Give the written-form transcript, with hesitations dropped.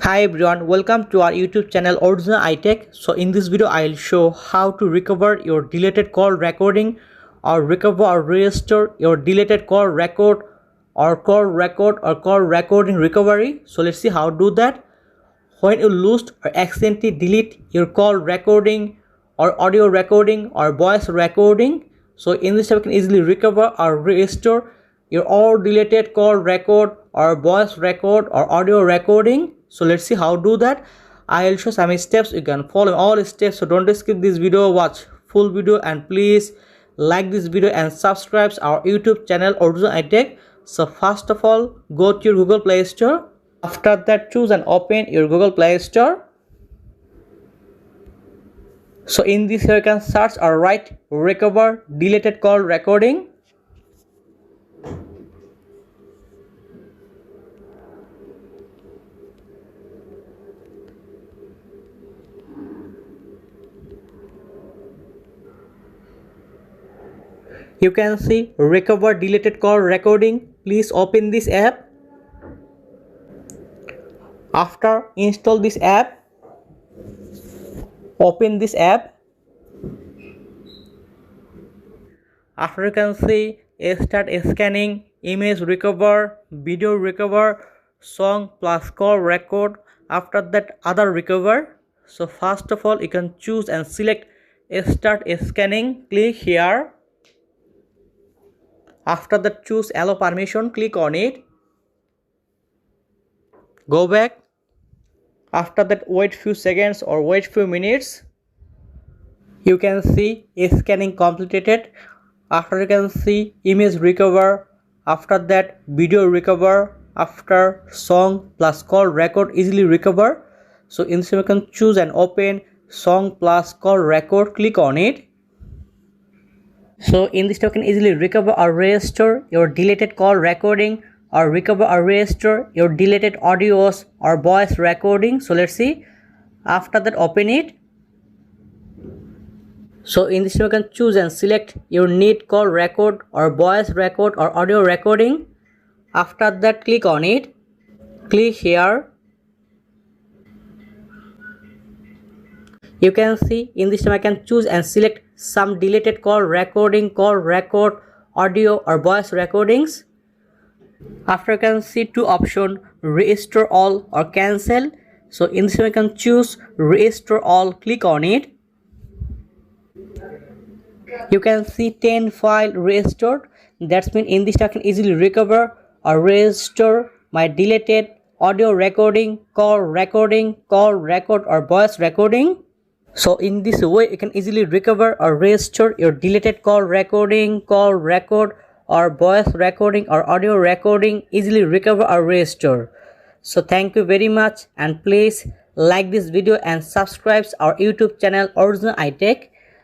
Hi everyone, welcome to our YouTube channel Original itech. So in this video I'll show how to recover your deleted call recording or recover or restore your deleted call record or call recording recovery. So let's see how to do that. When you lose or accidentally delete your call recording or audio recording or voice recording, so in this step you can easily recover or restore your all deleted call record or voice record or audio recording. So let's see how to do that. I'll show some steps. You can follow all steps, so don't skip this video, watch full video, and please like this video and subscribe our YouTube channel Original itech. So first of all, go to your Google Play Store. After that, choose and open your Google Play Store. So in this here you can search or write recover deleted call recording. You can see recover deleted call recording. Please open this app. After install this app, open this app. After you can see start scanning, image recover, video recover, song plus call record. After that, other recover. So first of all you can choose and select start scanning. Click here. After that, choose allow permission, click on it. Go back. After that, wait few seconds or wait few minutes. You can see scanning completed. After you can see image recover. After that, video recover. After song plus call record easily recover. So in this you can choose and open song plus call record, click on it. So in this you can easily recover or restore your deleted call recording or recover or restore your deleted audios or voice recording. So let's see. After that, open it. So in this you can choose and select your need call record or voice record or audio recording. After that, click on it. Click here. You can see in this time I can choose and select some deleted call recording, call record, audio or voice recordings. After you can see two options, restore all or cancel. So in this time I can choose restore all, click on it. You can see 10 file restored. That's mean in this I can easily recover or restore my deleted audio recording, call record or voice recording. So in this way you can easily recover or restore your deleted call recording, call record or voice recording or audio recording, easily recover or restore. So thank you very much, and please like this video and subscribe our YouTube channel Original itech.